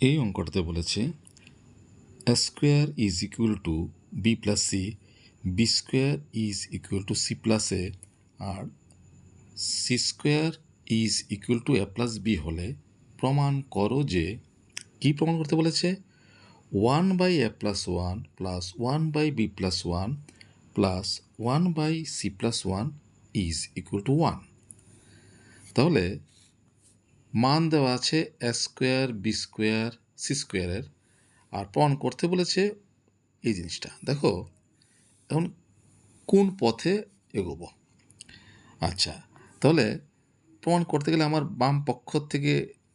এই অঙ্কটাতে বলেছে a square is equal to b plus c, b square is equal to c plus a, R c square is equal to a plus b হলে প্রমাণ করো যে কি প্রমাণ করতে বলেছে 1/a plus 1 plus 1/b plus 1 plus 1/c plus 1 is equal to 1। তাহলে মান দেওয়া আছে a square B square C স্কোয়ারের, আর প্রমাণ করতে বলেছে এই জিনিসটা। দেখো এখন কোন পথে এগোবো। আচ্ছা, তাহলে প্রমাণ করতে গেলে আমার বাম পক্ষ থেকে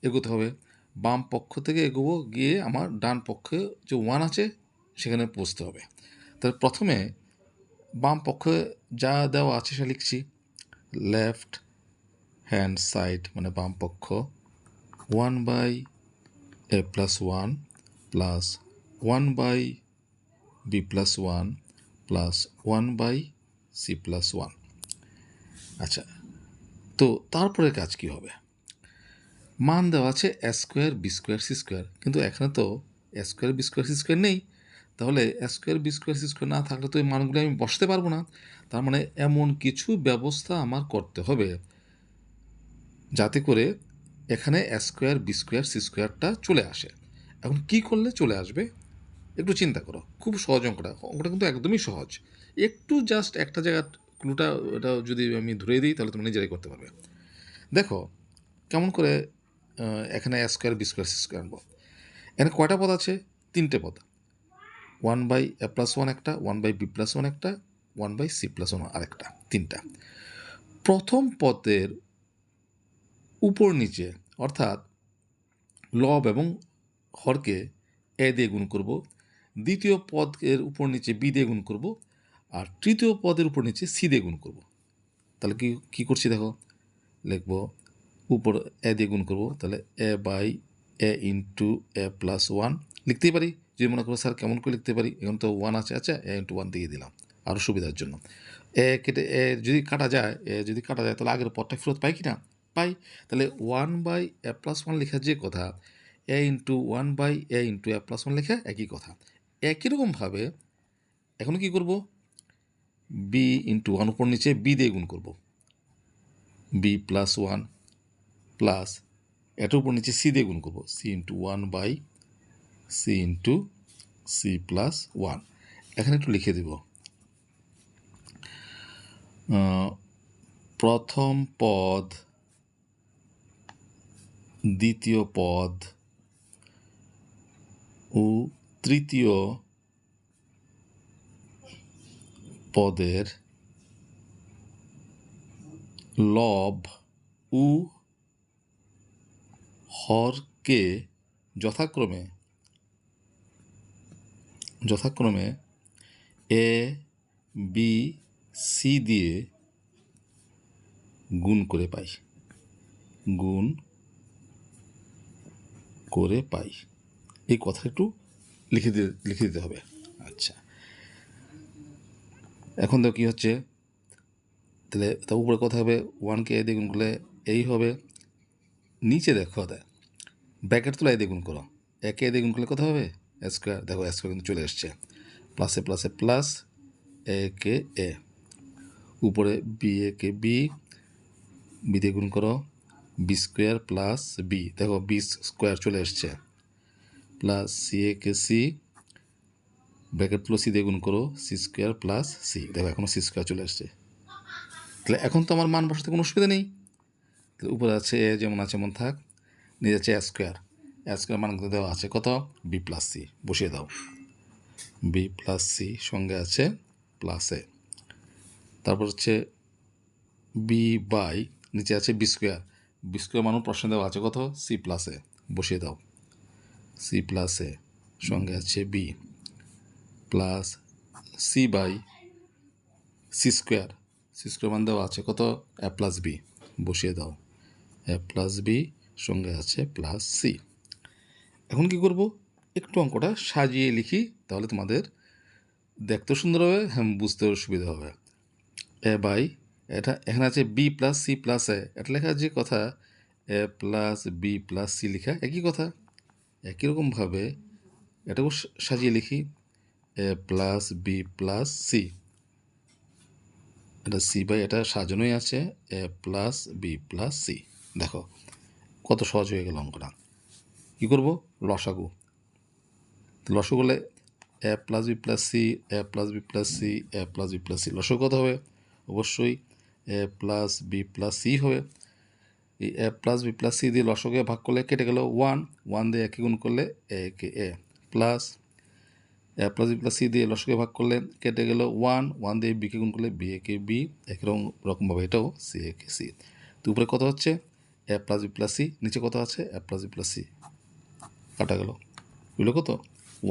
এগোতে হবে। বাম পক্ষ থেকে এগোবো, গিয়ে আমার ডান পক্ষে যে 1 আছে সেখানে পৌঁছতে হবে। তাহলে প্রথমে বাম পক্ষে যা দেওয়া আছে সেটা লিখছি। লেফট হ্যান্ড সাইড মানে বাম পক্ষ 1/a plus 1 plus 1/b plus 1 plus 1/c plus 1। আচ্ছা, তো তারপরে কাজ কি হবে? মান দেওয়া আছে A square B square C square, কিন্তু এখানে তো A square B square C square নেই। তাহলে A square B square C square না থাকলে তো এই মানগুলো আমি বসাতে পারবো না। তার মানে এমন কিছু ব্যবস্থা আমার করতে হবে যাতে করে এখানে A square B square C স্কোয়ারটা চলে আসে। এখন কি করলে চলে আসবে একটু চিন্তা করো। খুব সহজ অঙ্কটা, অঙ্কটা কিন্তু একদমই সহজ। একটু জাস্ট একটা জায়গার ক্লুটা ওটা যদি আমি ধরে দিই তাহলে তুমি নিজেরাই করতে পারবে। দেখো কেমন করে এখানে A square B square C square আনবো। এখানে কয়টা পদ আছে? 3টে পদ। 1/a plus 1 একটা, 1/b plus 1 একটা, 1/c plus 1 আরেকটা, 3টা। প্রথম পদের উপর নিচে অর্থাৎ লব এবং হরকে এ দিয়ে গুণ করব, দ্বিতীয় পদের উপর নিচে বি দিয়ে গুণ করব, আর তৃতীয় পদের উপর নিচে সি দিয়ে গুণ করব। তাহলে কি করছি দেখো, লিখব উপর এ দিয়ে গুণ করব, তাহলে a/a ইন্টু a প্লাস 1 লিখতেই পারি। যদি মনে করো স্যার কেমন করে লিখতে পারি, এখন তো 1 আছে, আচ্ছা a ইন্টু 1 দিয়ে দিলাম আরও সুবিধার জন্য। এ কেটে এ যদি কাটা যায় তাহলে আগের পদটা ফেরত পাই কি না? পাই। তাহলে 1/a প্লাস 1 লেখা যে কথা, a into 1/a into a plus 1 লেখা একই কথা। একই রকমভাবে এখন কি করব, b ইন্টু 1 উপর নিচে b দিয়ে গুণ করব, b প্লাস 1 প্লাস এটার উপর নিচে সি দিয়ে গুণ করবো, C into 1/c into C plus 1। এখানে একটু লিখে দেব, প্রথম পদ, দ্বিতীয় পদ ও তৃতীয় পদের লব ও হরকে যথাক্রমে এ বি সি দিয়ে গুণ করে পাই। এই কথা একটু লিখে দিতে হবে। আচ্ছা, এখন দেখো কী হচ্ছে। তাহলে তার উপরে কথা হবে 1কে এ দিয়ে গুণ করলে এই হবে। নিচে দেখো ব্র্যাকেট তুলে এ দিয়ে গুণ করো, একে এ দিয়ে গুণ করলে কথা হবে এ স্কোয়ার। দেখো এ স্কোয়ার কিন্তু চলে এসছে, প্লাসে প্লাসে প্লাস, এ কে এ, উপরে বি এ কে বি দিয়ে গুণ করো, বি স্কোয়ার প্লাস বি, দেখো বি স্কোয়ার চলে এসছে, প্লাস সি এ কে সি, ব্র্যাকেট তুলো সি দিয়ে গুণ করো, সি স্কোয়ার প্লাস সি, দেখো এখনও সি স্কোয়ার চলে আসছে। তাহলে এখন তো আমার মান বসাতে কোনো অসুবিধা নেই। উপরে আছে এ যেমন আছে এমন থাক, নিয়ে যাচ্ছে এ স্কোয়ার মান দেওয়া আছে কত, বি প্লাস সি, বসিয়ে দাও। বি প্লাস সি সঙ্গে আছে প্লাস এ, তারপর হচ্ছে বি বাই নিচে আছে বি স্কোয়ার মানুষ প্রশ্ন দেওয়া আছে কত, সি প্লাস এ, বসিয়ে দাও। সি প্লাস এ সঙ্গে আছে B plus C by C square মান দেওয়া আছে কত, এ প্লাস বি, বসিয়ে দাও। এ প্লাস বি সঙ্গে আছে প্লাস সি। এখন কি করব, একটু অঙ্কটা সাজিয়ে লিখি, তাহলে তোমাদের দেখতেও সুন্দর হবে, হ্যাঁ বুঝতেও সুবিধা হবে। এ বাই এটা এখানে আছে বি প্লাস সি প্লাস এ, এটা লেখা যে কথা এ প্লাস বি প্লাস সি লেখা একই কথা। একই রকমভাবে এটাও সাজিয়ে লিখি এ প্লাস বি প্লাস সি, এটা সি বাই এটা সাজানোই আছে এ প্লাস বি প্লাস সি। দেখো কত সহজ হয়ে গেল অঙ্কটা। কী করবো? লসাগু। লসাগু হলে এ প্লাস বি প্লাস সি, এ প্লাস বি প্লাস সি, এ প্লাস বি প্লাস সি। লসাগু কত হবে? অবশ্যই এ প্লাস বি প্লাস সি হবে। এই এ প্লাস বি প্লাস সি দিয়ে লসাগুকে ভাগ করলে কেটে গেল 1, 1 দিয়ে একে গুণ করলে এ কে এ, প্লাস এ প্লাস বি প্লাস সি দিয়ে লসাগুকে ভাগ করলে কেটে গেল 1, 1 দিয়ে বিকে গুণ করলে বি এ কে বি, একই রকমভাবে এটাও সি এ কে সি। তো উপরে কত হচ্ছে? এ প্লাস বি প্লাস সি, নিচে কত আছে? এ প্লাস বি প্লাস সি, কাটা গেল, এগুলো কত?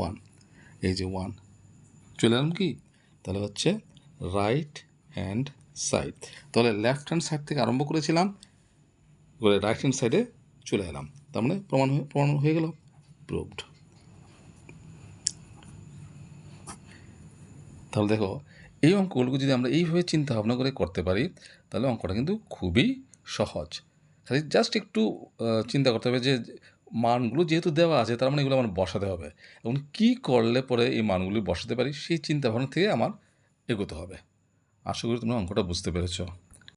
1, এই যে 1 চলে এলাম কি? তাহলে হচ্ছে রাইট হ্যান্ড সাইড। তাহলে লেফট হ্যান্ড সাইড থেকে আরম্ভ করেছিলাম, করে রাইট হ্যান্ড সাইডে চলে এলাম, তার মানে প্রমাণ হয়ে গেল, প্রুভড। তাহলে দেখো এই অঙ্কগুলো যদি আমরা এইভাবে চিন্তা ভাবনা করে করতে পারি তাহলে অঙ্কটা কিন্তু খুবই সহজ। খালি জাস্ট একটু চিন্তা করতে হবে যে মানগুলো যেহেতু দেওয়া আছে তার মানে এগুলো আমার বসাতে হবে, এবং কী করলে পরে এই মানগুলি বসাতে পারি সেই চিন্তা ভাবনা থেকে আমার এগোতে হবে। আশা করি তোমরা অঙ্কটা বুঝতে পেরেছো।